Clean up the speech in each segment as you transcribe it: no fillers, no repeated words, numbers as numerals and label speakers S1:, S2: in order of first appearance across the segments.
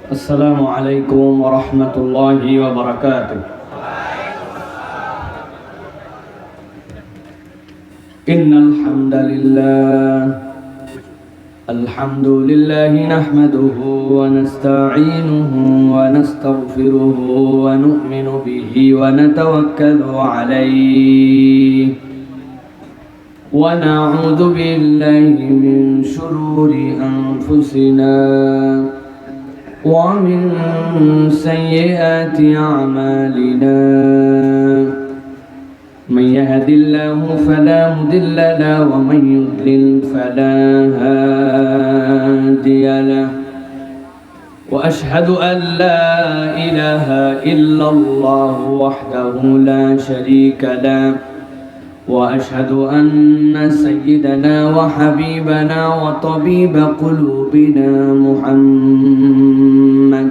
S1: السلام عليكم ورحمة الله وبركاته. إن الحمد لله نحمده ونستعينه ونستغفره ونؤمن به ونتوكل عليه ونعوذ بالله من شرور أنفسنا ومن سيئات أعمالنا. من يهد الله فلا مضل له ومن يضلل فلا هادي له، وأشهد أن لا إله إلا الله وحده لا شريك له، وأشهد أن سيدنا وحبيبنا وطبيب قلوبنا محمد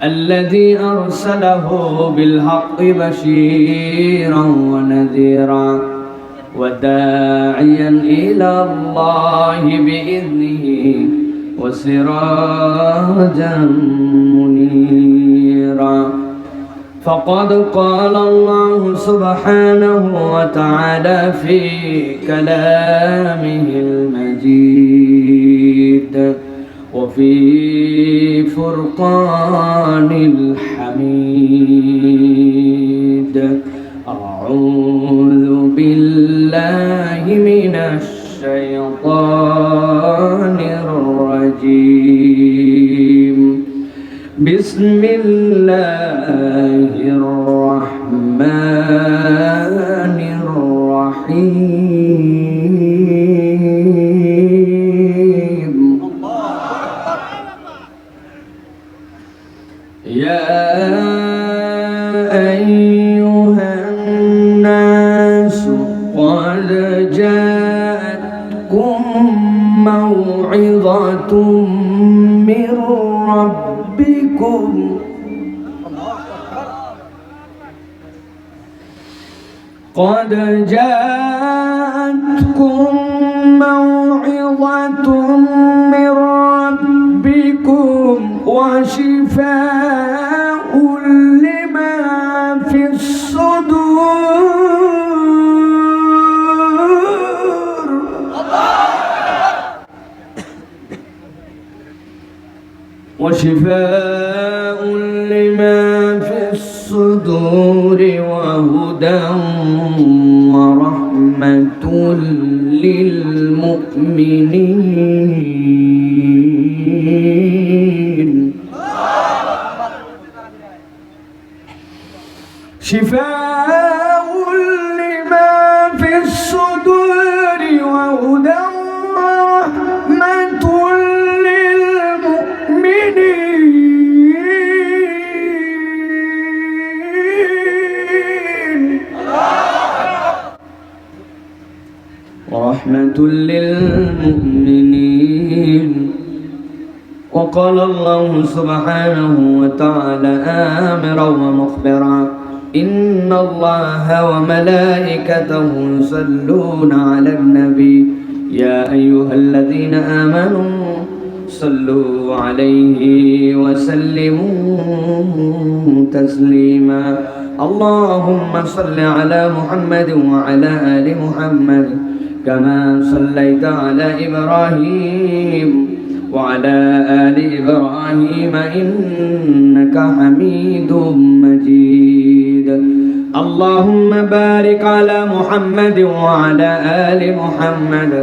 S1: الذي أرسله بالحق بشيرا ونذيرا وداعيا إلى الله بإذنه وسراجا منيرا. فقد قال الله سبحانه وتعالى في كلامه المجيد وفي فرقان الحميد: أعوذ بالله من الشيطان الرجيم. بسم الله الرحمن الرحيم. يا أيها الناس قد جاءتكم موعظة من ربكم قد جاءتكم موعظة من ربكم وشفاء لما في الصدور وشفاء لما في الصدور وهدى ورحمة للمؤمنين. شفاء لما في الصدور وهدى ورحمة ورحمة للمؤمنين. وقال الله سبحانه وتعالى آمرا ومخبرا: إن الله وملائكته يصلون على النبي يا أيها الذين آمنوا صلوا عليه وسلموا تسليما. اللهم صل على محمد وعلى آل محمد كما صليت على إبراهيم وعلى آل إبراهيم إنك حميد مجيد. اللهم بارك على محمد وعلى آل محمد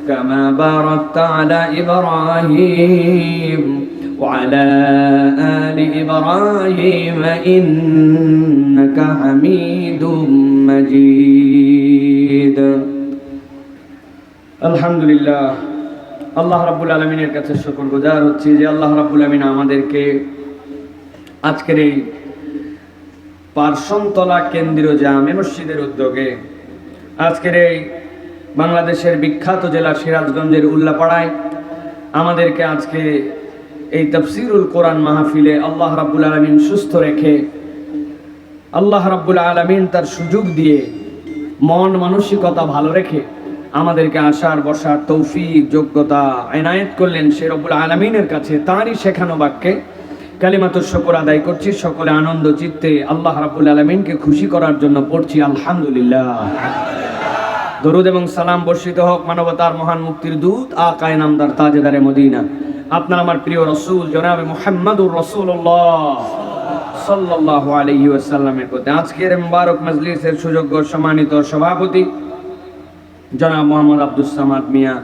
S1: كما باركت على إبراهيم وعلى آل إبراهيم إنك حميد مجيد. আলহামদুলিল্লাহ, আল্লাহ রাব্বুল আলামিনের কাছে শুকরগুজার হচ্ছি যে আল্লাহ রাব্বুল আলামিন আমাদেরকে আজকের এই পারসনতলা কেন্দ্রীয় জামে মসজিদের উদ্যোগে আজকের এই বাংলাদেশের বিখ্যাত জেলা সিরাজগঞ্জের উল্লাপাড়ায় আমাদেরকে আজকে এই তাফসীরুল কোরআন মাহফিলে আল্লাহ রাব্বুল আলামিন সুস্থ রেখে আল্লাহ রাব্বুল আলামিন তার সুযোগ দিয়ে মন মানসিকতা ভালো রেখে আমাদেরকে আসার বসার তৌফিক যোগ্যতা এনায়েত করলেন সে রব্বুল আলামিনের কাছে তারই শেখানো বাক্যে কালিমাতুশ শুকর আদায় করছি। সকলে আনন্দ চিত্তে আল্লাহ রাব্বুল আলামিনকে খুশি করার জন্য পড়ছি আলহামদুলিল্লাহ। দরুদ এবং সালাম বর্ষিত হোক মানবতার মহান মুক্তির দূত আকা ইনামদার তাজেদারে মদিনা আপনার আমার প্রিয় রাসূল জনাবে মুহাম্মদুর রাসূলুল্লাহ সাল্লাল্লাহু আলাইহি ওয়াসাল্লামের প্রতি। আজকের মুবারক মজলিসের সুযোগ্য সম্মানিত সভাপতি জনাব মোহাম্মদ আব্দুস সামাদ মিয়া,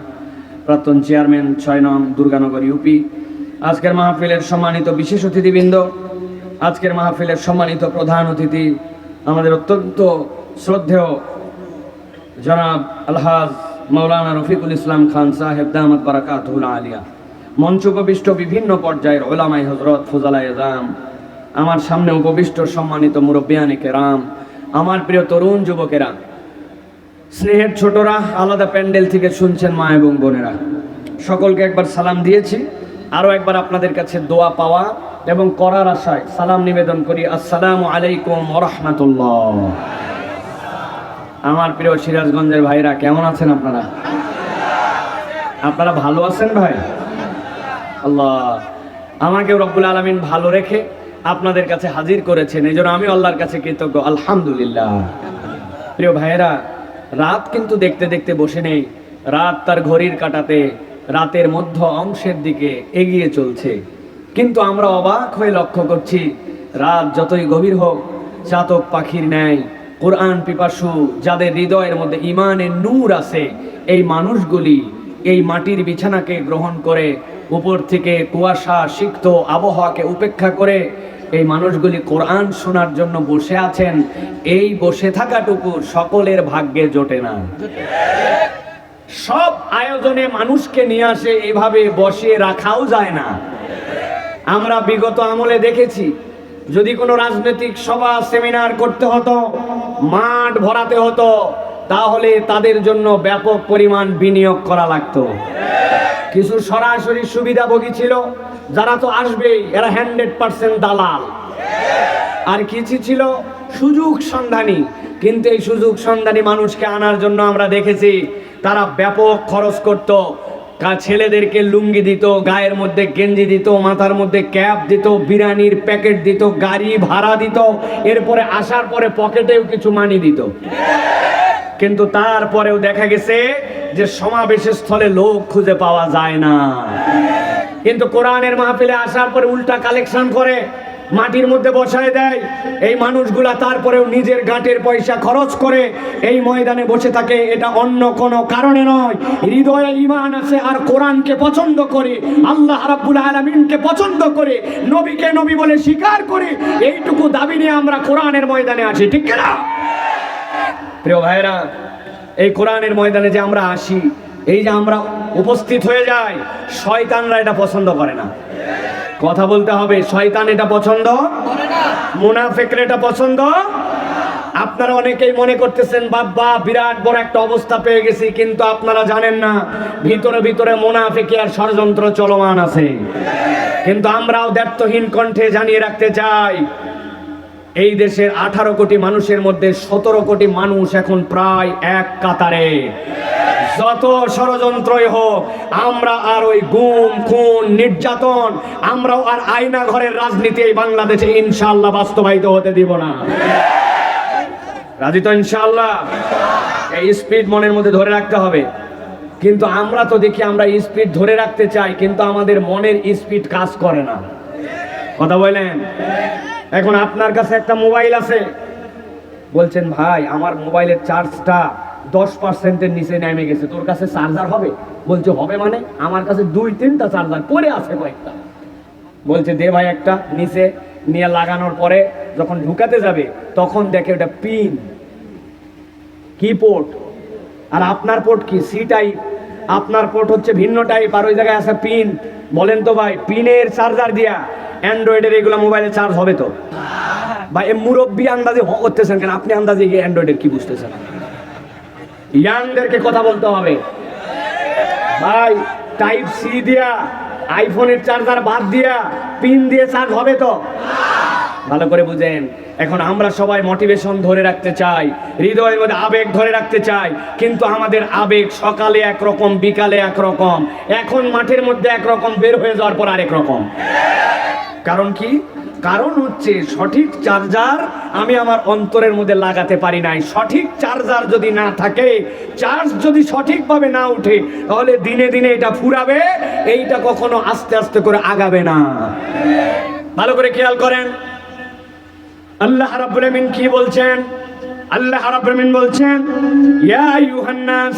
S1: প্রাক্তন চেয়ারম্যান 6 নং দুর্গানগর ইউপি। আজকের মাহফিলের সম্মানিত বিশেষ অতিথিবৃন্দ, আজকের মাহফিলের সম্মানিত প্রধান অতিথি আমাদের অত্যন্ত শ্রদ্ধেয় জনাব আলহাজ মাওলানা রফিকুল ইসলাম খান সাহেব দামাত বারাকাতুহুল আলিয়া, মঞ্চ উপবিষ্ট বিভিন্ন পর্যায়ের ওলামাই হযরত ফুজালায়ে আযম, আমার সামনে উপবিষ্ট সম্মানিত মুরব্বিয়ানে কেরাম, আমার প্রিয় তরুণ যুবকেরা, স্নেহের ছোটরা, আলাদা প্যান্ডেল থেকে শুনছেন মা এবং বোনেরা, সকলকে একবার সালাম দিয়েছি। আরও একবার আপনাদের কাছে দোয়া পাওয়া এবং করার আশায় সালাম নিবেদন করি। আসসালামু আলাইকুম ওয়া রাহমাতুল্লাহ। আমার প্রিয় সিরাজগঞ্জের ভাইরা, কেমন আছেন আপনারা? আপনারা ভালো আছেন ভাই? আল্লাহ আমাকে রব্বুল আলামিন ভালো রেখে আপনাদের কাছে হাজির করেছেন, এই জন্য আমি আল্লাহর কাছে কৃতজ্ঞ আলহামদুলিল্লাহ। প্রিয় ভাইয়েরা, রাত কিন্তু দেখতে দেখতে বসে নেই, রাত তার ঘড়ির কাঁটাতে রাতের মধ্য অংশের দিকে এগিয়ে চলছে, কিন্তু আমরা অবাক হয়ে লক্ষ্য করছি রাত যতই গভীর হোক চাতক পাখির ন্যায় কোরআন পিপাসু যাদের হৃদয়ের মধ্যে ঈমানের নূর আছে, এই মানুষগুলি এই মাটির বিছানাকে গ্রহণ করে উপর থেকে কুয়াশা সিক্ত আবহাওয়াকে উপেক্ষা করে এই মানুষগুলি কোরআন শোনার জন্য বসে আছেন। এই বসে থাকাটুকু সকলের ভাগ্যে জোটে না। সব আয়োজনে মানুষকে নিয়ে আসে, এভাবে বসিয়ে রাখাও যায় না। আমরা বিগত আমলে দেখেছি, যদি কোনো রাজনৈতিক সভা সেমিনার করতে হতো, মাঠ ভরাতে হতো, তাহলে তাদের জন্য ব্যাপক পরিমাণ বিনিয়োগ করা লাগতো। কিছু সরাসরি সুবিধাভোগী ছিল, যারা তো আসবেই, এরা 100% দালাল। আর কিছু ছিল সুযোগ সন্ধানী, কিন্তু এই সুযোগ সন্ধানী মানুষকে আনার জন্য আমরা দেখেছি তারা ব্যাপক খরচ করত। ছেলেদেরকে লুঙ্গি দিত, গায়ের মধ্যে গেঞ্জি দিত, মাথার মধ্যে ক্যাপ দিত, বিরিয়ানির প্যাকেট দিত, গাড়ি ভাড়া দিত, এরপরে আসার পরে পকেটেও কিছু মানি দিত। কিন্তু তারপরেও দেখা গেছে যে সমাবেশের স্থলে লোক খুঁজে পাওয়া যায় না। কিন্তু কোরআনের মাহফিলে আসার পরে উল্টা কালেকশন করে মাটির মধ্যে বসায় দেয়। এই মানুষগুলা তারপরেও নিজের গাঁটের পয়সা খরচ করে এই ময়দানে বসে থাকে। এটা অন্য কোনো কারণে নয়, হৃদয়ে ঈমান আছে আর কোরআনকে পছন্দ করে, আল্লাহ রাব্বুল আলামিনকে পছন্দ করে, নবীকে নবী বলে স্বীকার করে। এইটুকু দাবি নিয়ে আমরা কোরআনের ময়দানে আসি, ঠিক কিনা? প্রিয় ভাইরা, এই কোরআনের ময়দানে যে আমরা আসি, এই যে আমরা উপস্থিত হয়ে যাই, শয়তানরা এটা পছন্দ করে না। কথা বলতে হবে, শয়তান এটা পছন্দ করে না, মুনাফিকরা এটা পছন্দ। আপনারা অনেকেই মনে করতেছেন বাবা বিরাট বড় একটা অবস্থা পেয়ে গেছি, কিন্তু আপনারা জানেন না ভিতরে ভিতরে মুনাফিকি আর ষড়যন্ত্র চলমান আছে। কিন্তু আমরাও দ্ব্যর্থহীন কণ্ঠে জানিয়ে রাখতে চাই, এই দেশের 18 কোটি মানুষের মধ্যে 17 কোটি মানুষ এখন প্রায় এক কাতারে। যত ষড়যন্ত্রই হোক, আমরা আর ওই গুম খুন নির্যাতন, আমরাও আর আয়না ঘরের রাজনীতি এই বাংলাদেশে ইনশাআল্লাহ বাস্তবায়িত হতে দিব না। রাজি তো ইনশাআল্লাহ? এই স্পিড মনের মধ্যে ধরে রাখতে হবে। কিন্তু আমরা তো দেখি আমরা স্পিড ধরে রাখতে চাই, কিন্তু আমাদের মনের স্পিড কাজ করে না। কথা বলেন? এখন আপনার কাছে একটা মোবাইল আছে, বলছেন ভাই আমার মোবাইলের চার্জটা 10%-এর নিচে নেমে গেছে, তোর কাছে চার্জার হবে? বলছে হবে মানে, আমার কাছে 2-3টা চার্জার পড়ে আছে কয়েকটা। বলছে দে ভাই একটা। নিচে নিয়ে লাগানোর পরে যখন ঢুকাতে যাবে তখন দেখে ওটা পিন, কি পোর্ট, আর আপনার পোর্ট কি সি টাইপ, আপনার পোর্ট হচ্ছে ভিন্ন টাইপ, আর ওই জায়গায় আছে পিন। বলেন তো ভাই, পিনের চার্জার দিয়া অ্যান্ড্রয়েডের এগুলো মোবাইলে চার্জ হবে তো? ভাই এ মুরব্বী আন্দাজে করতেছেন কেন? আপনি আন্দাজে গিয়ে অ্যান্ড্রয়েডের কি বুঝতেছেন? ইয়াংদেরকে কথা বলতে হবে ভাই, টাইপ সি দিয়া আইফোনের চার্জার বাদ দিয়া পিন দিয়ে চার্জ হবে তো? ভালো করে বুঝেন, এখন আমরা সবাই মোটিভেশন ধরে রাখতে চাই, হৃদয়ের মধ্যে আবেগ ধরে রাখতে চাই, কিন্তু আমাদের আবেগ সকালে একরকম, বিকালে একরকম, এখন মাঠের মধ্যে একরকম, বের হয়ে যাওয়ার পর আরেক রকম। কারণ কি? কারণ হচ্ছে সঠিক চার্জার আমি আমার অন্তরের মধ্যে লাগাতে পারি নাই। সঠিক চার্জার যদি না থাকে, চার্জ যদি সঠিকভাবে না উঠে, তাহলে দিনে দিনে এটা ফুরাবে, এইটা কখনো আস্তে আস্তে করে আগাবে না। ভালো করে খেয়াল করেন আল্লাহ রাব্বুল আমিন কি বলছেন। আল্লাহ রাব্বুল আমিন বলছেন, ইয়া আইয়ুহান নাস,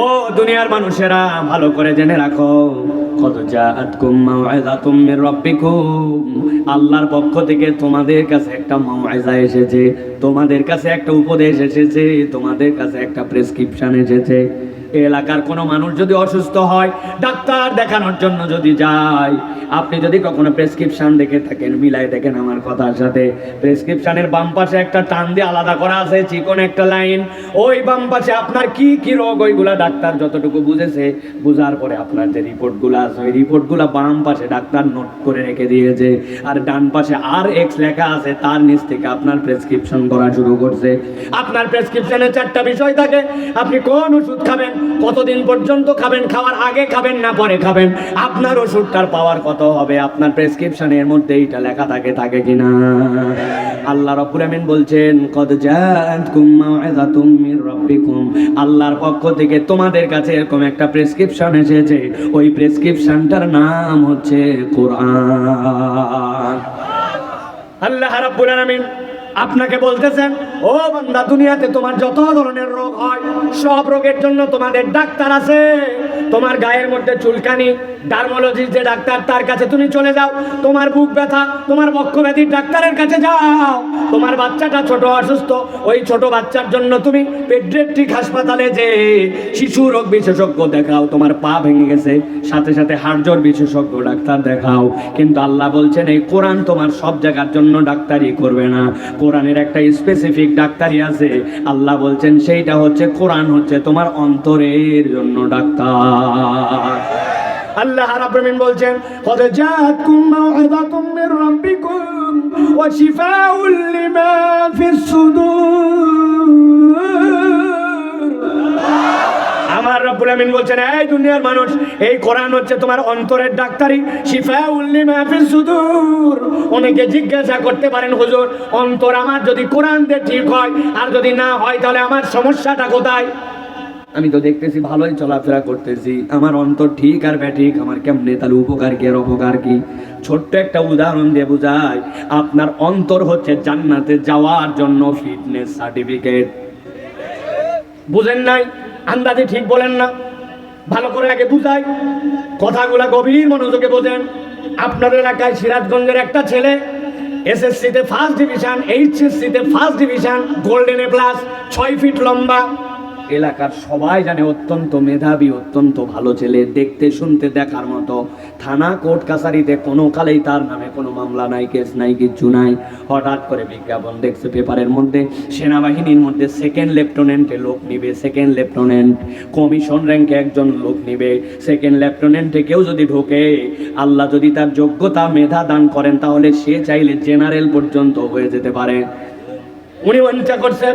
S1: ও দুনিয়ার মানুষেরা ভালো করে জেনে রাখো, কদ জাআতকুম মাউইযাতুম মির রাব্বিকুম, আল্লাহর পক্ষ থেকে তোমাদের কাছে একটা মাউইযা এসেছে, তোমাদের কাছে একটা উপদেশ এসেছে, তোমাদের কাছে একটা প্রেসক্রিপশন এসেছে। এলাকার কোনো মানুষ যদি অসুস্থ হয়, ডাক্তার দেখানোর জন্য যদি যায়, আপনি যদি কখনো প্রেসক্রিপশন দেখে থাকেন, মিলাই দেখেন আমার কথার সাথে, প্রেসক্রিপশনের বাম পাশে একটা টান দিয়ে আলাদা করা আছে চিকন একটা লাইন, ওই বাম পাশে আপনার কি কি রোগ ওইগুলা ডাক্তার যতটুকু বুঝেছে, বুঝার পরে আপনার যে রিপোর্টগুলো আছে ওই রিপোর্টগুলো বাম পাশে ডাক্তার নোট করে রেখে দিয়েছে, আর ডান পাশে RX লেখা আছে, তার নিচ থেকে আপনার প্রেসক্রিপশন করা শুরু করছে। আপনার প্রেসক্রিপশনে 4টা বিষয় থাকে, আপনি কোন ওষুধ খাবেন, কতদিন পর্যন্ত খাবেন, খাওয়ার আগে খাবেন না পরে খাবেন, আপনার ওষুধটার পাওয়ার কত হবে, আপনার প্রেসক্রিপশনের মধ্যে এটা লেখা থাকে কিনা। আল্লাহ রাব্বুল আমিন বলছেন, কদ জাআতকুম মাউইযাতুম মির রাব্বিকুম, আল্লাহর পক্ষ থেকে তোমাদের কাছে এরকম একটা প্রেসক্রিপশন এসেছে, ওই প্রেসক্রিপশনটার নাম হচ্ছে কোরআন। আল্লাহ রাব্বুল আমিন আপনাকে বলতেছেন, ও বান্দা, দুনিয়াতে তোমার যত ধরনের রোগ হয়, সব রোগের জন্য তোমাদের ডাক্তার আছে। তোমার গায়ের মধ্যে চুলকানি, ডার্মোলজিস্ট যে ডাক্তার, তার কাছে তুমি চলে যাও। তোমার বুক ব্যথা, তোমার বক্ষ ব্যাধির ডাক্তারের কাছে যাও। তোমার বাচ্চাটা ছোট অসুস্থ, ওই ছোট বাচ্চার জন্য তুমি পেডিয়াট্রিক হাসপাতালে যে শিশু রোগ বিশেষজ্ঞ দেখাও। তোমার পা ভেঙে গেছে, সাথে সাথে হাড়জোড় বিশেষজ্ঞ ডাক্তার দেখাও। কিন্তু আল্লাহ বলছেন, এই কোরআন তোমার সব জায়গার জন্য ডাক্তারি করবে না, কোরআনের একটা স্পেসিফিক ডাক্তারি আছে। আল্লাহ বলছেন সেইটা হচ্ছে কোরআন হচ্ছে তোমার অন্তরের জন্য ডাক্তার। আল্লাহ রাব্বুল আমিন বলছেন, কদ জাআতকুম মাউইযাতুম মির রাব্বিকুম ওয়া শিফাউল লিমা ফিস সুদূর। আমার রাব্বুল আমিন বলছেন, এই দুনিয়ার মানুষ, এই কোরআন হচ্ছে তোমার অন্তরের ডাক্তারি, শিফাউল লিমা ফিস সুদূর। অনেকে জিজ্ঞাসা করতে পারেন, হুজুর, অন্তর আমার যদি কোরআন দিয়ে ঠিক হয় আর যদি না হয়, তাহলে আমার সমস্যাটা কোথায়? আমি তো দেখতেছি ভালোই চলাফেরা করতেছি, আমার অন্তর ঠিক আর ব্যাঠিক, আমার কেমনে তাহলে উপকার কি আর অপকার কি? ছোট্ট একটা উদাহরণ দিয়ে বুঝাই, আপনার অন্তর হচ্ছে জান্নাতে যাওয়ার জন্য ফিটনেস সার্টিফিকেট। বুঝেন নাই? আন্দাজে ঠিক বলেন না, ভালো করে আগে বুঝাই, কথাগুলা গভীর মনোযোগে বোঝেন। আপনার এলাকায় সিরাজগঞ্জের একটা ছেলে SSC-তে ফার্স্ট ডিভিশন, HSC-তে first division, golden A+, 6 feet লম্বা, এলাকার সবাই জানে, অত্যন্ত মেধাবী, অত্যন্ত ভালো ছেলে, দেখতে শুনতে দেখার মতো। থানা কোর্ট কাছারিতে কোনো কালেই তার নামে কোনো মামলা নাই, কেস নাই, কিচ্ছু নাই। হঠাৎ করে বিজ্ঞাপন দেখছে পেপারের মধ্যে, সেনাবাহিনীর মধ্যে সেকেন্ড লেফটেন্যান্টে লোক নিবে, সেকেন্ড লেফটেন্যান্ট, কমিশন র্যাঙ্কে একজন লোক নিবে। সেকেন্ড লেফটেন্যান্টে কেউ যদি ঢোকে, আল্লাহ যদি তার যোগ্যতা মেধা দান করেন, তাহলে সে চাইলে জেনারেল পর্যন্ত হয়ে যেতে পারে। উনি মনটা করছে,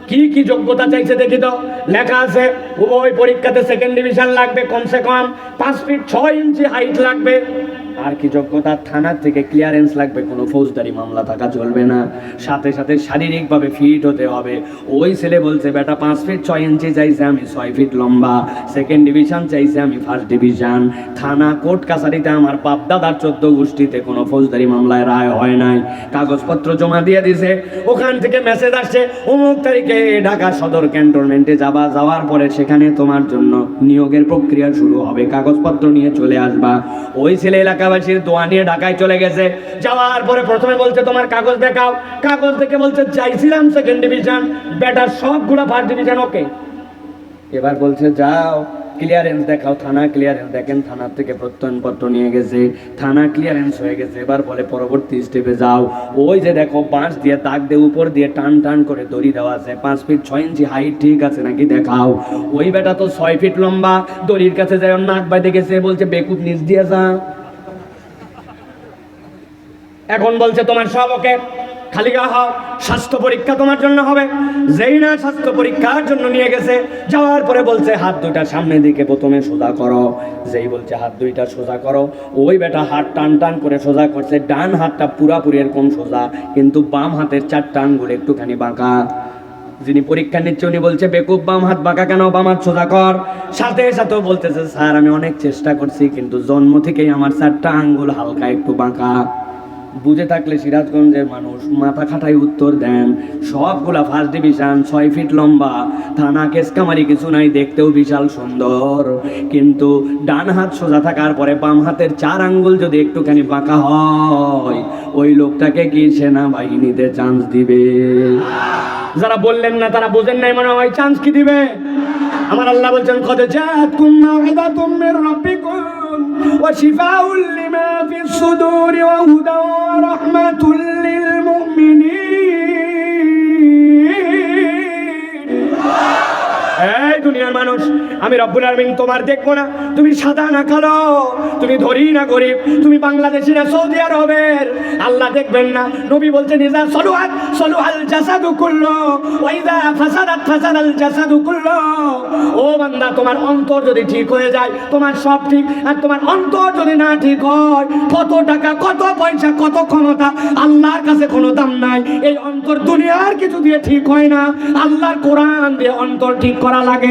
S1: কি কি যোগ্যতা চাইছে দেখি তো। লেখা আছে, উভয় পরীক্ষাতে সেকেন্ড ডিভিশন লাগবে, কমসে কম 5 ফিট 6 ইঞ্চি হাইট লাগবে। আর কি যোগ্যতা? থানার থেকে ক্লিয়ারেন্স লাগবে, কোনো ফৌজদারি মামলা থাকা চলবে না, সাথে সাথে শারীরিকভাবে ফিট হতে হবে। ওই ছেলে বলছে, বেটা 5 ফিট 6 ইঞ্চি চাইছে, আমি 6 ফিট লম্বা, সেকেন্ড ডিভিশন চাইছে, আমি ফার্স্ট ডিভিশন। থানা কোর্ট কাছারিতে আমার বাপ দাদার 14 গোষ্ঠীতে কোনো ফৌজদারি মামলায় রায় হয় নাই। কাগজপত্র জমা দিয়ে দিছে, ওখান থেকে মেসেজ আসছে, অমুক তারিখে ঢাকা সদর ক্যান্টনমেন্টে যাবা, যাওয়ার পরে সেখানে তোমার জন্য নিয়োগের প্রক্রিয়া শুরু হবে, কাগজপত্র নিয়ে চলে আসবা। ওই ছেলে এলাকাবাসীর দোয়া নিয়ে ঢাকায় চলে গেছে। যাওয়ার পরে প্রথমে বলছে, তোমার কাগজ দেখাও। কাগজ দেখে বলছে, চাইছিলাম সেকেন্ড ডিভিশন, বেটার সবগুলা ফার্স্ট ডিভিশন ওকে। এবার বলছে, যাও ক্লিয়ারেন্স দেখাও। থানা ক্লিয়ারেন্স দেখেন, থানার থেকে প্রত্যয়নপত্র নিয়ে গেছে, থানা ক্লিয়ারেন্স হয়ে গেছে। এবার বলে পরবর্তী স্টেপে যাও। ওই যে দেখো, বাঁশ দিয়ে তাক দিয়ে উপর দিয়ে টান টান করে দড়ি দেওয়া আছে, 5 ফিট 6 ইঞ্চি হাইট ঠিক আছে নাকি দেখাও। ওই বেটা তো 6 ফিট লম্বা, দড়ির কাছে যায়, নাক বাইতে গেছে, বলছে বেকুব নিচ দিয়ে যা। এখন বলছে তোমার সব ওকে, খালি গা হও, স্বাস্থ্য পরীক্ষা তোমার জন্য হবে। যেই না স্বাস্থ্য পরীক্ষার জন্য নিয়ে গেছে, যাওয়ার পরে বলছে হাত দুইটা সামনের দিকে প্রথমে সোজা করো। যেই বলছে হাত দুইটা সোজা করো, ওই বেটা হাত টান টান করে সোজা করছে। ডান হাতটা পুরাপুরি এরকম সোজা, কিন্তু বাম হাতের 4টা আঙ্গুল একটুখানি বাঁকা। যিনি পরীক্ষা নিচ্ছে উনি বলছে বেকুব, বাম হাত বাঁকা কেন, বাম হাত সোজা কর। সাথে সাথে বলতেছে স্যার আমি অনেক চেষ্টা করছি, কিন্তু জন্ম থেকেই আমার 4টা আঙ্গুল হালকা একটু বাঁকা। বুঝে থাকলে সিরাজগঞ্জের মানুষ মাথা খাটাই উত্তর দেন। সবগুলা ফার্স্ট ডিভিশন, 6 ফিট লম্বা, থানা কেসকামারি কিছু নাই, দেখতেও বিশাল সুন্দর। কিন্তু ডান হাত সোজা থাকার পরে বাম হাতের 4 আঙ্গুল যদি একটুখানি বাঁকা হয়, ওই লোকটাকে কি সেনাবাহিনীতে চান্স দিবে? যারা বললেন না তারা বোঝেন নাই মনে হয়, চান্স কি দিবে? আমার আল্লাহ বলছেন কদ জাআতকুম মাউইযাতুম মির রাব্বিকুম ওয়া শিফাউল লিমা ফিস সুদুরি ওয়া হুদাও ওয়া রাহমাতুল লিল মুমিনিন। এই দুনিয়ার মানুষ, আমি রব্বুল আলামিন তোমার দেখবো না, তুমি সাদা না কালো, তুমি ধরি না গরিব, তুমি বাংলাদেশি না সৌদি আরবের, আল্লাহ দেখবেন না। নবী বলছেন ইজা সলুহাল জাসাদু কুল্লু ওয়া ইজা ফাসাদাল জাসাদু কুল্লু। ও বান্দা, তোমার অন্তর যদি ঠিক হয়ে যায় তোমার সব ঠিক, আর তোমার অন্তর যদি না ঠিক হয়, কত টাকা, কত পয়সা, কত ক্ষমতা, আল্লাহর কাছে কোনো দাম নাই। এই অন্তর দুনিয়ার কিছু দিয়ে ঠিক হয় না, আল্লাহর কোরআন দিয়ে অন্তর ঠিক করা লাগে।